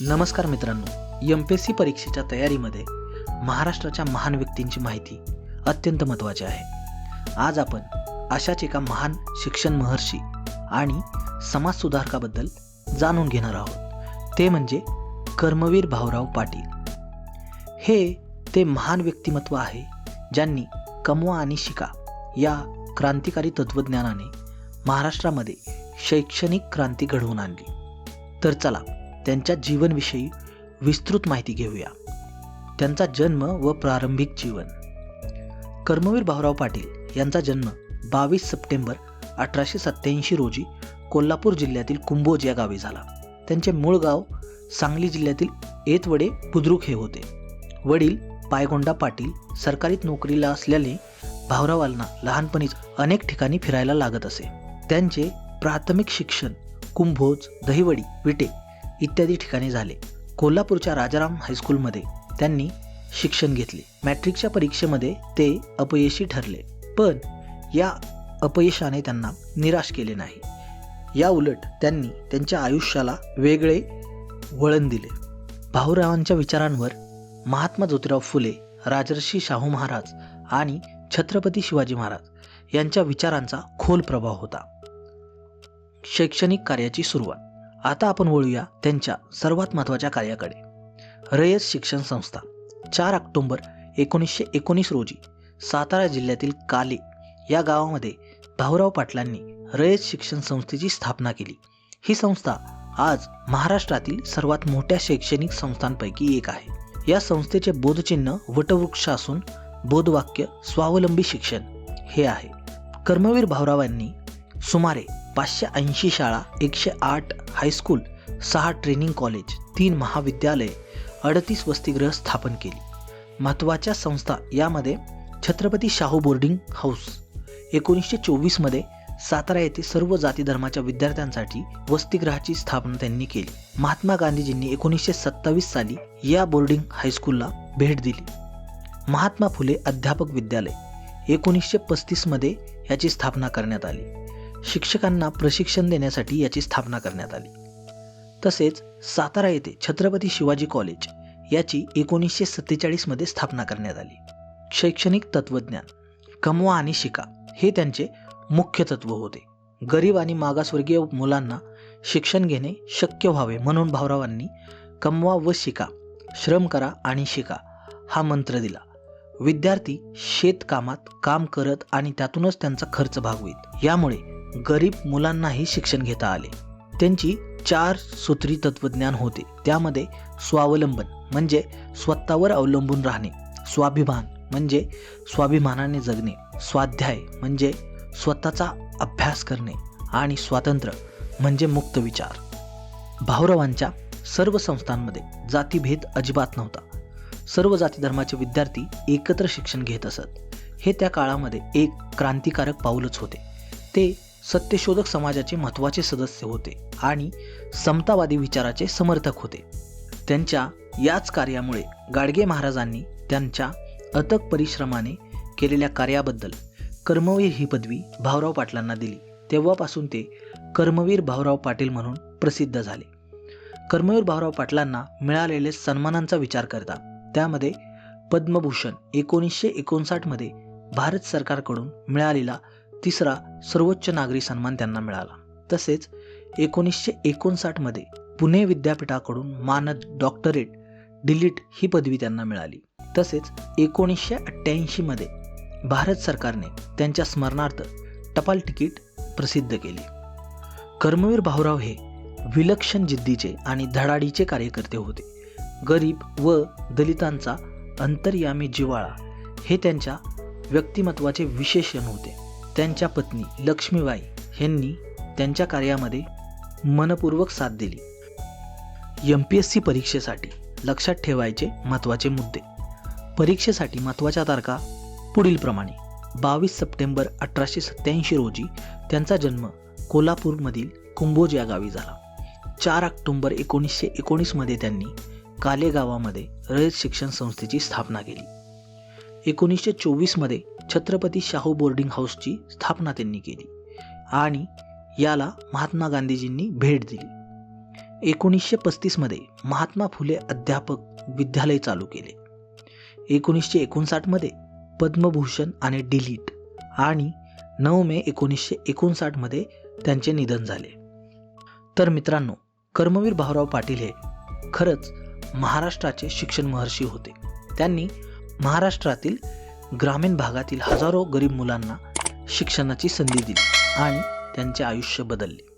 नमस्कार मित्रांनो, MPSC परीक्षेच्या तयारीमध्ये महाराष्ट्राच्या महान व्यक्तींची माहिती अत्यंत महत्त्वाची आहे. आज आपण अशाच एका महान शिक्षण महर्षी आणि समाजसुधारकाबद्दल जाणून घेणार आहोत. ते म्हणजे कर्मवीर भाऊराव पाटील. हे ते महान व्यक्तिमत्व आहे ज्यांनी कमवा आणि शिका या क्रांतिकारी तत्त्वज्ञानाने महाराष्ट्रामध्ये शैक्षणिक क्रांती घडवून आणली. तर चला त्यांच्या जीवनविषयी विस्तृत माहिती घेऊया. त्यांचा जन्म व प्रारंभिक जीवन. कर्मवीर भाऊराव पाटील यांचा जन्म 22 सप्टेंबर 1887 रोजी कोल्हापूर जिल्ह्यातील कुंभोज या गावी झाला. त्यांचे मूळ गाव सांगली जिल्ह्यातील येतवडे बुद्रुक हे होते. वडील पायगोंडा पाटील सरकारीत नोकरीला असल्याने भाऊरावांना लहानपणीच अनेक ठिकाणी फिरायला लागत असे. त्यांचे प्राथमिक शिक्षण कुंभोज, दहिवडी, विटे इत्यादी ठिकाणी झाले. कोल्हापूरच्या राजाराम हायस्कूलमध्ये त्यांनी शिक्षण घेतले. मॅट्रिकच्या परीक्षेमध्ये ते अपयशी ठरले, पण या अपयशाने त्यांना निराश केले नाही. या उलट त्यांनी त्यांच्या आयुष्याला वेगळे वळण दिले. भाऊरावांच्या विचारांवर महात्मा ज्योतिराव फुले, राजर्षी शाहू महाराज आणि छत्रपती शिवाजी महाराज यांच्या विचारांचा खोल प्रभाव होता. शैक्षणिक कार्याची सुरुवात. आता आपण वळूया त्यांच्या सर्वात महत्त्वाच्या कार्याकडे. रयत शिक्षण संस्था. 4 ऑक्टोबर 1919 रोजी सातारा जिल्ह्यातील काले या गावामध्ये भाऊराव पाटलांनी रयत शिक्षण संस्थेची स्थापना केली. ही संस्था आज महाराष्ट्रातील सर्वात मोठ्या शैक्षणिक संस्थांपैकी एक आहे. या संस्थेचे बोधचिन्ह वटवृक्ष असून बोधवाक्य स्वावलंबी शिक्षण हे आहे. कर्मवीर भाऊरावांनी सुमारे 580 शाळा, 108 हायस्कूल, 6 ट्रेनिंग कॉलेज, 3 महाविद्यालये, 38 वसतिगृह स्थापन केली. महत्त्वाच्या संस्था यामध्ये छत्रपती शाहू बोर्डिंग हाऊस 1924 मध्ये सातारा येथे सर्व जाती धर्माच्या विद्यार्थ्यांसाठी वसतिगृहाची स्थापना त्यांनी केली. महात्मा गांधीजींनी 1927 साली या बोर्डिंग हायस्कूलला भेट दिली. महात्मा फुले अध्यापक विद्यालय 1935 मध्ये याची स्थापना करण्यात आली. शिक्षकांना प्रशिक्षण देण्यासाठी याची स्थापना करण्यात आली. तसेच सातारा येथे छत्रपती शिवाजी कॉलेज याची 1947 मध्ये स्थापना करण्यात आली. शैक्षणिक तत्त्वज्ञान. कमवा आणि शिका हे त्यांचे मुख्य तत्व होते. गरीब आणि मागासवर्गीय मुलांना शिक्षण घेणे शक्य व्हावे म्हणून भाऊरावांनी कमवा व शिका, श्रम करा आणि शिका हा मंत्र दिला. विद्यार्थी शेतकामात काम करत आणि त्यातूनच त्यांचा खर्च भागवीत. यामुळे गरीब मुलांनाही शिक्षण घेता आले. त्यांची 4 सूत्री तत्वज्ञान होते. त्यामध्ये स्वावलंबन म्हणजे स्वतःवर अवलंबून राहणे, स्वाभिमान म्हणजे स्वाभिमानाने जगणे, स्वाध्याय म्हणजे स्वतःचा अभ्यास करणे आणि स्वातंत्र्य म्हणजे मुक्त विचार. भाऊरावांच्या सर्व संस्थांमध्ये जातीभेद अजिबात नव्हता. सर्व जाती धर्माचे विद्यार्थी एकत्र शिक्षण घेत असत. हे त्या काळामध्ये एक क्रांतिकारक पाऊलच होते. ते सत्यशोधक समाजाचे महत्त्वाचे सदस्य होते आणि समतावादी विचाराचे समर्थक होते. त्यांच्या याच कार्यामुळे गाडगे महाराजांनी त्यांच्या अथक परिश्रमाने केलेल्या कार्याबद्दल कर्मवीर ही पदवी भाऊराव पाटलांना दिली. तेव्हापासून ते कर्मवीर भाऊराव पाटील म्हणून प्रसिद्ध झाले. कर्मवीर भाऊराव पाटलांना मिळालेले सन्मानांचा विचार करता त्यामध्ये पद्मभूषण 1959 मध्ये भारत सरकारकडून मिळालेला 3रा सर्वोच्च नागरी सन्मान त्यांना मिळाला. तसेच 1959 मध्ये पुणे विद्यापीठाकडून मानद डॉक्टरेट डिलीट ही पदवी त्यांना मिळाली. तसेच 1988 मध्ये भारत सरकारने त्यांच्या स्मरणार्थ टपाल तिकीट प्रसिद्ध केले. कर्मवीर भाऊराव हे विलक्षण जिद्दीचे आणि धडाडीचे कार्यकर्ते होते. गरीब व दलितांचा अंतर्यामी जिव्हाळा हे त्यांच्या व्यक्तिमत्वाचे विशेषण होते. त्यांच्या पत्नी लक्ष्मीबाई यांनी त्यांच्या कार्यामध्ये मनपूर्वक साथ दिली. MPSC परीक्षेसाठी लक्षात ठेवायचे महत्त्वाचे मुद्दे. परीक्षेसाठी महत्त्वाच्या तारखा पुढीलप्रमाणे. 22 सप्टेंबर 1887 रोजी त्यांचा जन्म कोल्हापूरमधील कुंभोज या गावी झाला. 4 ऑक्टोबर 1919 मध्ये त्यांनी काले गावामध्ये रयत शिक्षण संस्थेची स्थापना केली. 1924 मध्ये छत्रपती शाहू बोर्डिंग हाऊसची स्थापना त्यांनी केली आणि याला महात्मा गांधीजींनी भेट दिली. 1935 मध्ये महात्मा फुले अध्यापक विद्यालय चालू केले. 1959 मध्ये पद्मभूषण आणि डिलीट आणि 9 मे 1959 मध्ये त्यांचे निधन झाले. तर मित्रांनो, कर्मवीर भाऊराव पाटील हे खरंच महाराष्ट्राचे शिक्षण महर्षी होते. त्यांनी महाराष्ट्रातील ग्रामीण भागातील हजारो गरीब मुलांना शिक्षणाची संधी दिली आणि त्यांचे आयुष्य बदलले.